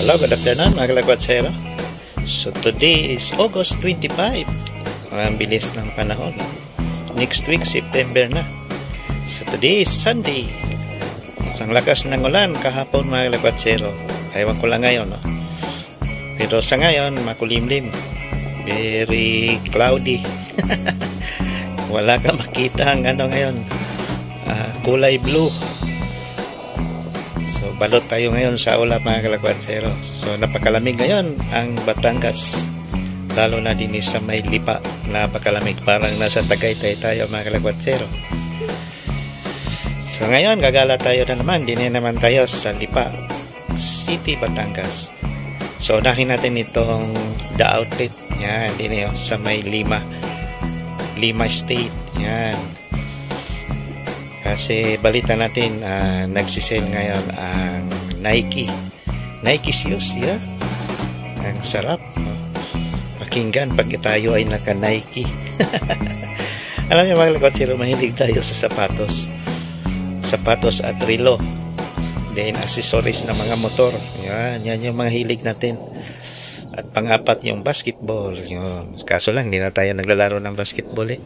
Hello, good afternoon mga kalakwatsero. So today is August 25. Ang bilis ng panahon. Next week, September na. So today is Sunday. Ang lakas ng ulan kahapon mga kalakwatsero. Ewan ko lang ngayon. No? Pero sa ngayon, makulimlim. Very cloudy. Wala ka makita ang ano ngayon. Kulay blue. So balot tayo ngayon sa ulap mga kalakwatsero. So napakalamig ngayon ang Batangas, lalo na din sa may Lipa. Napakalamig, parang nasa Tagaytay tayo mga kalakwatsero. So ngayon gagala tayo na naman, din naman tayo sa Lipa City, Batangas. So unahin natin itong The Outlet. Yan, din yun, sa may Lima State. Yan. Kasi balita natin, nagsisale ngayon ang Nike shoes. Yeah. Ang sarap. Pakinggan pag tayo ay naka-Nike. Alam niyo mga kalakwatsero, mahilig tayo sa sapatos at relo. Then accessories ng mga motor. Yan yung mga hilig natin. At pang-apat yung basketball. Yun. Kaso lang, hindi na tayo naglalaro ng basketball eh.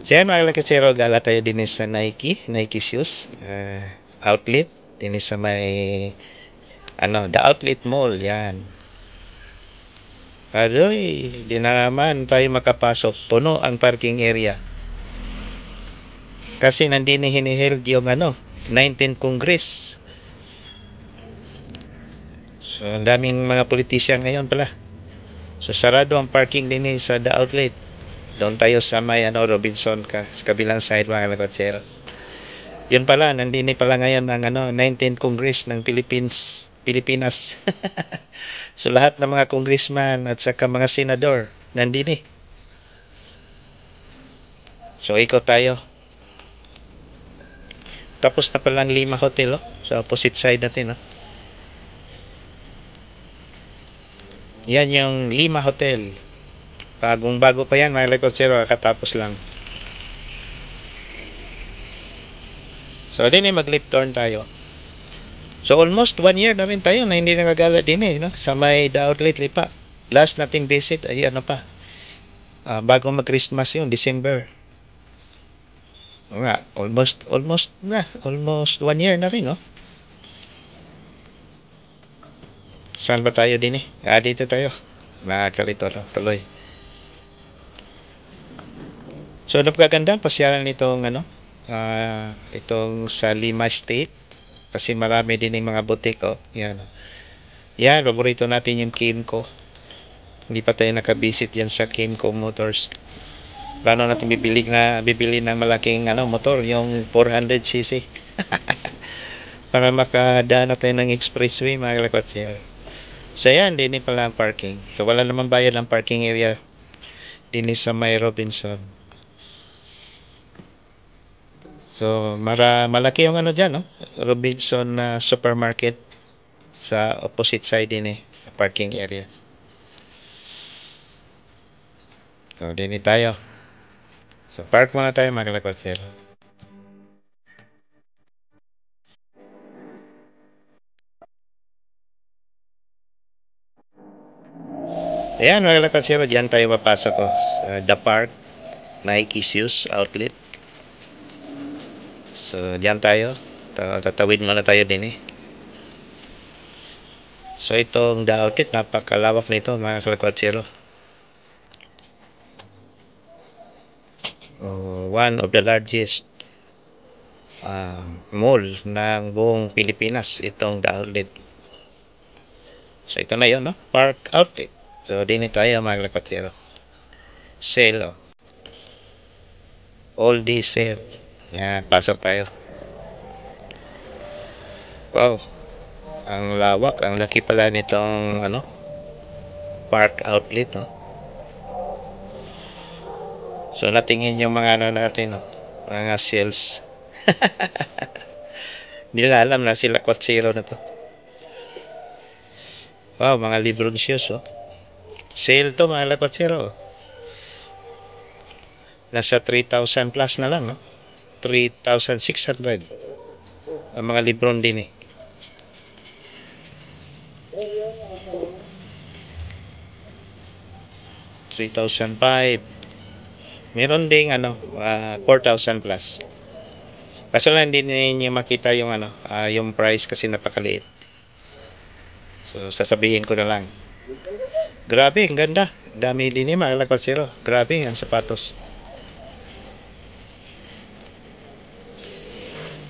So yan mga kalakwatsero, gala tayo din sa Nike shoes outlet din sa may The Outlet Mall. Yan. Adoy, di na naman tayo makapasok. Puno ang parking area. Kasi nandini hiniheld yung 19th Congress. So ang daming mga politician ngayon pala. So sarado ang parking din sa The Outlet. Doon tayo sa may Robinson sa kabilang side mga kalakwatsero. Yun pala, nandini pala ngayon ang 19th Congress ng Pilipinas. So lahat ng mga congressman at saka mga senador nandini. So ikot tayo. Tapos na palang Lima Hotel sa opposite side natin. Yan yung Lima Hotel. Bagong-bago pa yan mga kalakwatsero, kakatapos lang. So din mag-left turn tayo. So almost 1 year na rin tayo na hindi nakagala din sa may The Outlet Lipa. Last nating visit ay bago mag-Christmas yun, December. Nga, almost 1 year na rin Saan ba tayo din dito tayo. Nakakalito tuloy. So napakaganda pasyalan nitong itong sa Lima State kasi marami din yung mga butik Yan, paborito natin yung Kimco. Hindi pa tayo nakabisit yan sa Kimco Motors. Plano natin bibili ng malaking motor, yung 400cc. Para makadaan na tayo ng expressway mga kalakwatsero. So yan, din pala ang parking. So wala naman bayad ang parking area din sa may Robinson. So malaki yung dyan Robinson supermarket sa opposite side din sa parking area. So din tayo. So park muna tayo mga kalakwatsero. Ayan mga kalakwatsero, diyan tayo papasok sa The Park Nike Shoes Outlet. So diyan tayo. Tatawid muna tayo din So itong The Outlet, napakalawak nito mga kalakwatsero. One of the largest mall ng buong Pilipinas, itong The Outlet. So ito na yun Park Outlet. So din tayo mga kalakwatsero. Sale all day sale. Yan, pasok tayo. Wow, ang lawak, ang laki pala nitong Park Outlet So natingin yung mga natin mga sales. Hindi na alam na sila kwatsero na to. Wow, mga Lebron shoes sale to mga kwatsero. Nasa 3,000 plus na lang 3,600 ang mga Lebron din 3,005. Meron ding 4,000 plus. Kaso lang hindi niyo makita yung yung price kasi napakaliit. So sasabihin ko na lang. Grabe, ang ganda. Dami din mga lakwat-zero. Grabe ang sapatos.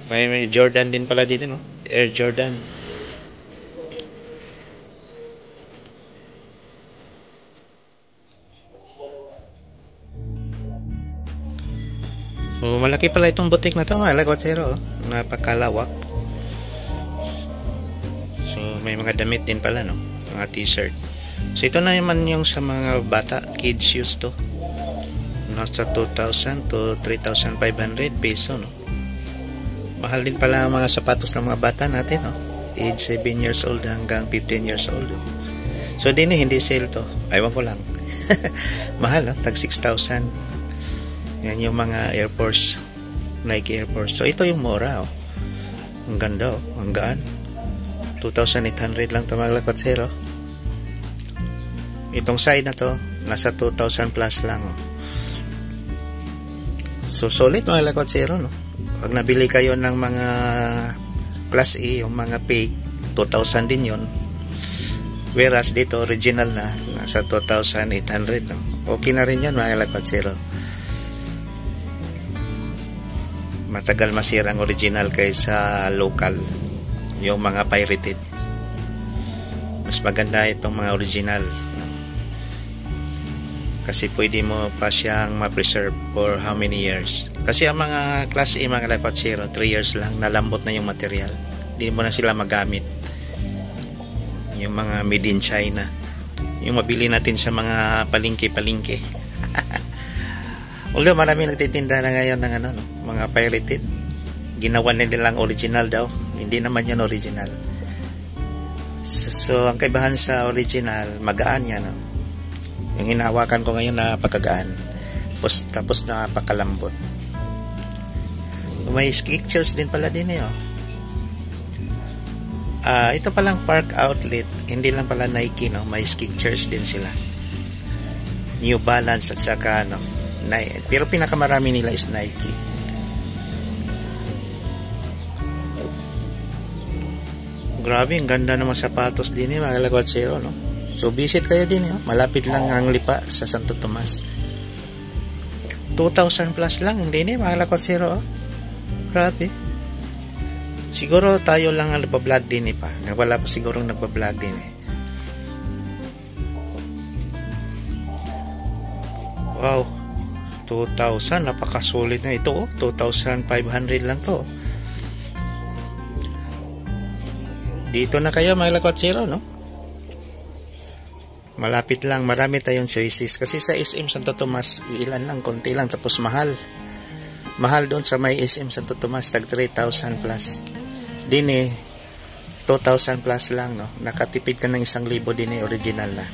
May Jordan din pala dito, no? Air Jordan. So, malaki pala itong butik na to, mga lakwat-zero. Napakalawak. So, may mga damit din pala, no? Mga t-shirt. So, ito na naman yung sa mga bata. Kids shoes to. Nasa 2,000 to 3,500 peso, no? Mahal din pala ang mga sapatos ng mga bata natin, no? Age 7 years old hanggang 15 years old. So, din hindi sale to. Aywan ko lang. Mahal, no? Tag 6,000. Yan yung mga Air Force, Nike Air Force. So, ito yung mura, oh. Ang ganda, oh. Ang gaan. 2,800 lang ito, mga lakwat-zero. Itong side na to, nasa 2,000 plus lang, oh. So, solid, mga lakwat-zero, no? Pag nabili kayo ng mga Class A, yung mga fake, 2,000 din yun. Whereas dito, original na, nasa 2,800, no? Okay na rin yan, mga lakwat-zero. Matagal masira ang original kaysa local, yung mga pirated. Mas maganda itong mga original kasi pwede mo pa siyang ma-preserve for how many years. Kasi ang mga Class A, mga lakwat-zero, 3 years lang, nalambot na yung material, hindi mo na sila magamit. Yung mga made in China, yung mabili natin sa mga palengke-palengke. Although marami nagtitinda na ngayon ng no? Mga pirated, ginawa nilang original daw. Hindi naman yan original. So ang kaibahan sa original, magaan yan, no? Yung hinahawakan ko ngayon, napakagaan. Tapos napakalambot. May Skechers din pala din, oh. Ito palang Park Outlet, hindi lang pala Nike, no? May Skechers din sila, New Balance at saka pero pinakamarami nila is Nike. Grabe, ang ganda ng mga sapatos din, mga lakwat-zero, no? So visit kayo din, malapit lang ang Lipa sa Santo Tomas. 2,000 plus lang din, mga lakwat-zero, oh. Grabe. Siguro tayo lang ang nagbablog din, pa. Wala pa siguro nagbablog din, Wow, 2,000, napakasulit na ito, oh. 2,500 lang to. Dito na kayo, mga lakwat-zero, no? Malapit lang, marami tayong choices. Kasi sa SM Santo Tomas, ilan lang, konti lang, tapos mahal. Mahal doon sa may SM Santo Tomas, tag 3,000 plus. Din 2,000 plus lang, no? Nakatipid ka ng 1,000 din, original na.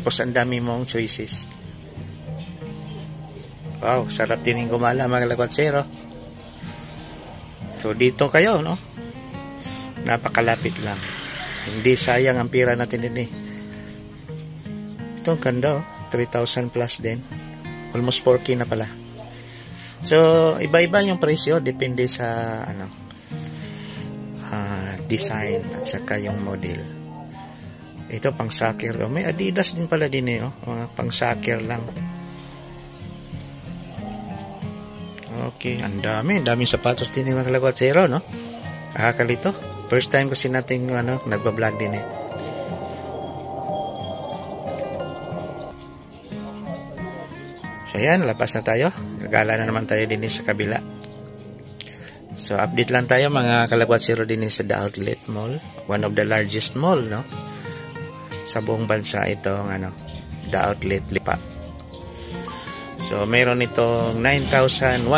Tapos ang dami mong choices. Wow, sarap din yung gumala, mga lakwat-zero. So dito kayo, no? Napakalapit lang. Hindi sayang ang pira natin din, Ito ang ganda, 3,000 plus din. Almost 4K na pala. So iba-iba yung presyo, depende sa design at saka yung model. Ito pang soccer, may Adidas din pala din, mga pang soccer lang. Okay, ang daming sapatos din, mga lakwat-zero, no? Kalito. First time kasi natin nagba-vlog din, So yan, labas na tayo. Gagala na naman tayo din sa kabila. So update lang tayo, mga kalakwat-zero, din sa The Outlet Mall. One of the largest mall, no? Sa buong bansa itong The Outlet Lipa. So mayroon itong 9,100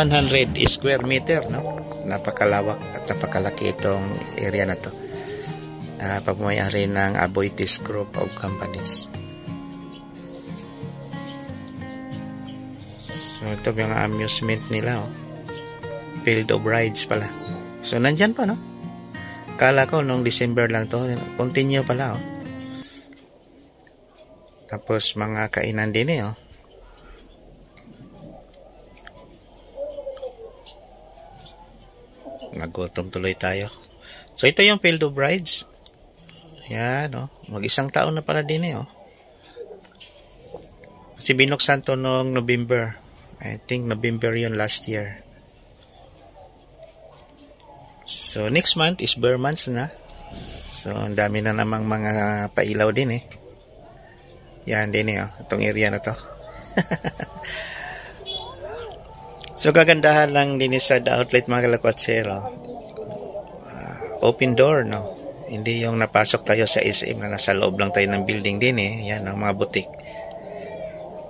square meter, no? Napakalawak at napakalaki itong area na to. Pagmamayari ng Aboitiz Group of Companies. So ito yung amusement nila, Field of Rides pala. So nandyan pa, no? Kala ko nung December lang to, continue pala, Tapos mga kainan din, nagutom tuloy tayo. So ito yung Field of Brides. Yan, oh. Mag-isang taon na pala din oh. Kasi binuksan to noong November. I think November yun last year. So next month is Bear months na. So ang dami na namang mga pailaw din eh. Yan din oh. Itong area na to. So kagandahan lang din sa The Outlet mga kalakwatsero. Open door, no? Hindi yung napasok tayo sa SM na nasa loob lang tayo ng building din eh. Yan ang mga butik.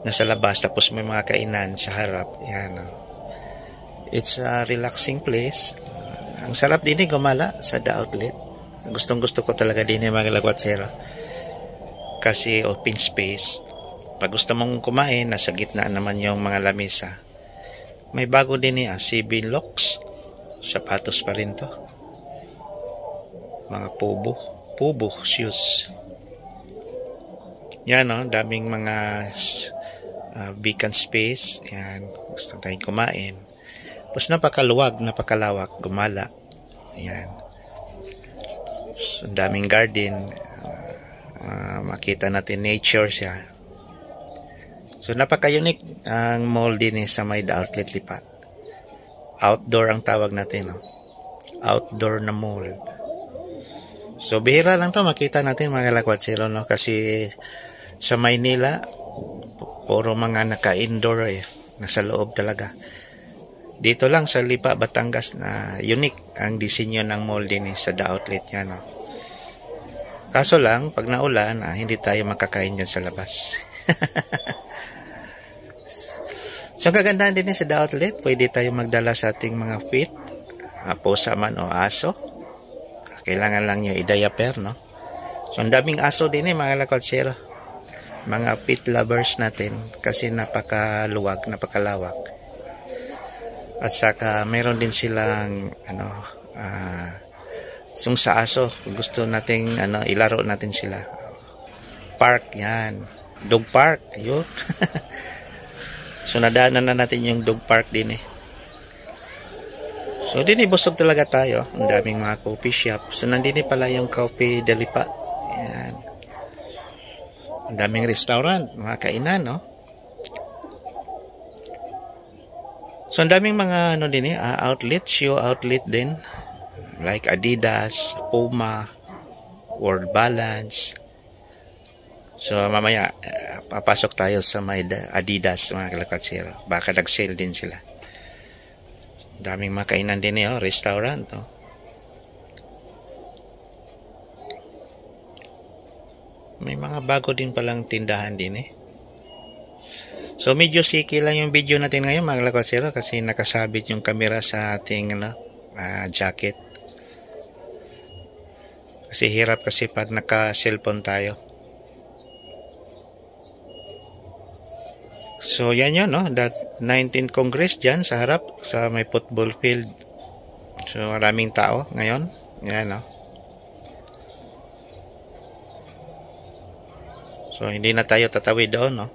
Nasa labas tapos may mga kainan sa harap. Yan. No? It's a relaxing place. Ang sarap din eh gumala sa The Outlet. Gustong gusto ko talaga din eh mga kalakwatsero. Kasi open space. Pag gusto mong kumain, nasa gitna naman yung mga lamesa. May bago din niya, CB locks. Sapatos pa rin to. Mga pubo shoes. Yan o, daming mga vacant space. Yan, gusto tayong kumain. Tapos napakalawak, gumala. Yan. So, daming garden. Makita natin nature siya. So napaka-unique ang mall din sa may The Outlet Lipa. Outdoor ang tawag natin, no? Outdoor na mall. So bihira lang to makita natin mga kalakwatsero, no? Kasi sa Maynila puro mga naka-indoor eh, nasa loob talaga. Dito lang sa Lipa, Batangas na unique ang disenyo ng mall din sa The Outlet yan, no? Kaso lang pag naulan, hindi tayo makakain dyan sa labas. So kagandahan din sa The Outlet, pwede tayo magdala sa ating mga pet, pusa man o aso. Kailangan lang nyo i-diaper, no? So ang daming aso din mga kalakwatsero. Mga pet lovers natin kasi napakalawak. At saka meron din silang sa aso, gusto nating ilaro natin sila. Park yan. Dog park, yun. So nadaanan na natin yung dog park din eh. So din busog talaga tayo. Ang daming mga coffee shop. So nandini pala yung Coffee de Lipa. Yan. Ang daming restaurant, mga kainan, no? So ang daming mga din outlet, shoe outlet din. Like Adidas, Puma, World Balance. So mamaya papasok tayo sa may Adidas mga kalakwatsero. Baka nag-sale din sila. Daming makainan din restaurant. Oh. May mga bago din palang tindahan din eh. So medyo siki lang yung video natin ngayon mga kalakwatsero kasi nakasabit yung camera sa ating jacket. Kasi hirap kasi pag naka-cellphone tayo. So yan yun, no? That 19th Congress dyan sa harap, sa may football field. So maraming tao ngayon. Yan, no? So hindi na tayo tatawid doon, no?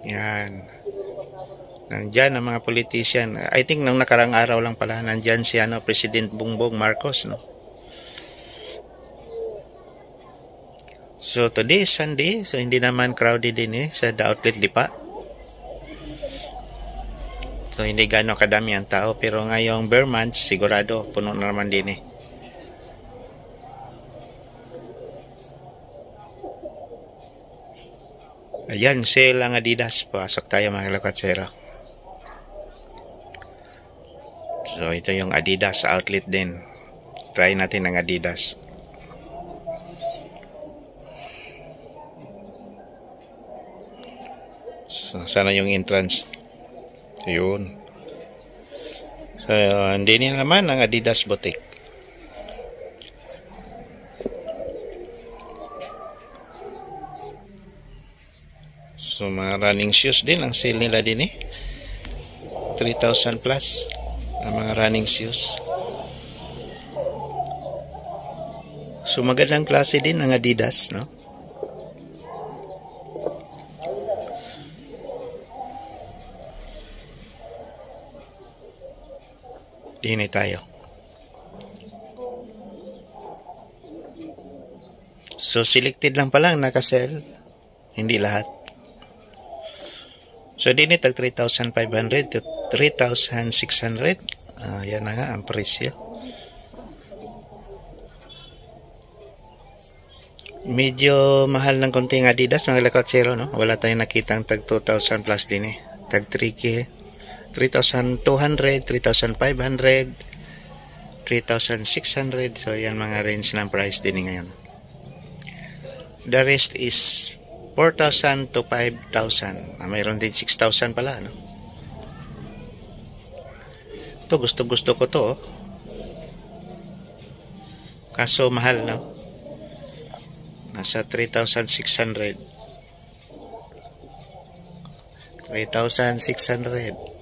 Yan. Nandyan ang mga politician. I think nung nakarang araw lang pala, nandyan si President Bongbong Marcos, no? So today is Sunday, so hindi naman crowded din sa The Outlet Lipa. So hindi gano'ng kadami ang tao, pero ngayong Bear month sigurado puno na naman din Ayan, sale ang Adidas. Pasok tayo mga kalakwatsero. So ito yung Adidas outlet din. Try natin ang Adidas. So, sana yung entrance. Yun. So, hindi nila naman ang Adidas Boutique. So, mga running shoes din. Ang sale nila din 3,000 plus ang mga running shoes. So, magandang klase din ang Adidas, no? Dini tayo. So selected lang pala ang naka-sell, hindi lahat. So dini tag 3,500 to 3,600. Yan na nga ang presyo. Medyo mahal ng konting Adidas mga lakotsero, no? Wala tayong nakitang tag 2,000 plus din eh. Tag 3K, 3,200, 3,500, 3,600. So yan mga range ng price din ngayon. The rest is 4,000 to 5,000. Mayroon din 6,000 pala, no? Ito gusto ko to, oh. Kaso mahal, no? Nasa 3,600. 3,600.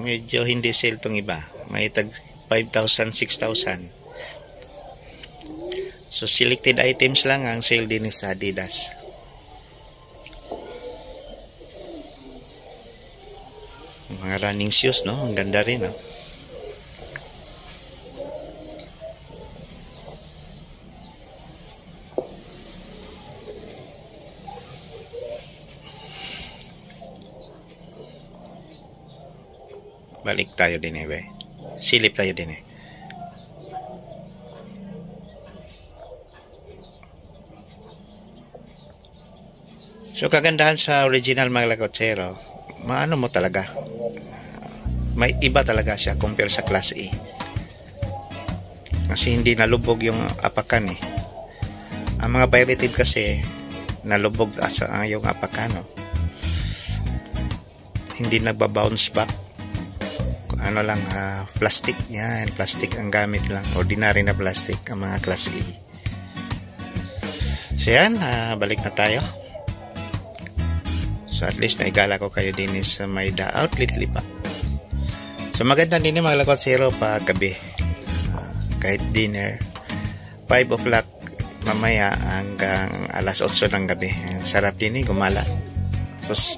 Medyo hindi sale tong iba. May tag 5,000, 6,000. So selected items lang ang sale din sa Adidas. Mga running shoes, no? Ang ganda rin, no? Balik tayo din eh, be. Silip tayo din eh. So kagandahan sa original mga lakotsero, maano mo talaga, may iba talaga siya compare sa class A. Kasi hindi nalubog yung apakan eh. Ang mga pirated kasi nalubog sa yung apakan, no? Hindi nagba-bounce back. Ano lang, plastic yan, plastic ang gamit lang, ordinary na plastic ang mga class A. So yan, balik na tayo. So at least naigala ko kayo din sa Maida Outlet Lipa. So maganda din mga lakotsero pag gabi, kahit dinner 5 o'clock mamaya hanggang alas 8 ng gabi. Sarap din gumala. Tapos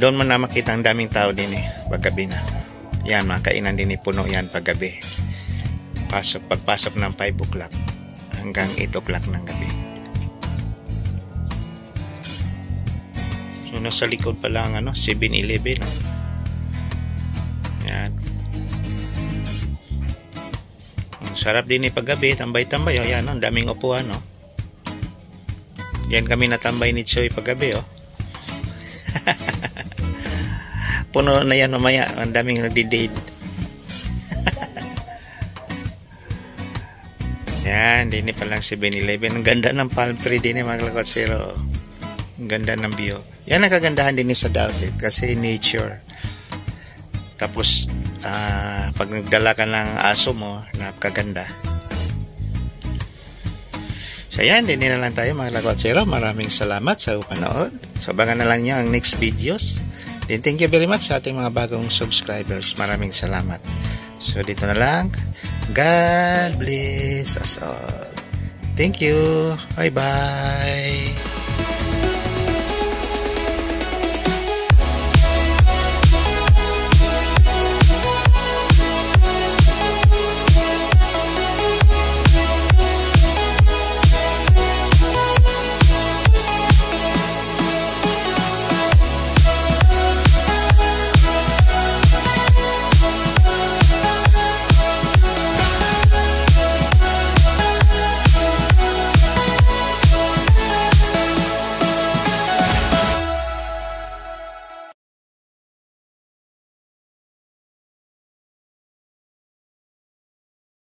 doon mo na makita ang daming tao din pag gabi na. Yan, mga kainan din puno yan paggabi. Pagpasok ng 5 o'clock hanggang 8 o'clock ng gabi. So nasa likod pa lang 7-Eleven. Yan. Ang sarap din paggabi, tambay-tambay. Yan, ang daming upuan, no? Yan kami natambay ni Choy paggabi, oh. Puno na yan mamaya, ang daming nagdi-date. Yan, din pa lang 7-Eleven. Ang ganda ng palm tree din mga lakotsero. Ang ganda ng view. Yan ang kagandahan din sa Outlet kasi nature. Tapos pag nagdala ka ng aso mo, napakaganda. So yan, din na lang tayo mga lakotsero. Maraming salamat sa panood. So abangan na lang nyo ang next videos. Then thank you very much sa ating mga bagong subscribers. Maraming salamat. So dito na lang. God bless us all. Thank you. Bye bye.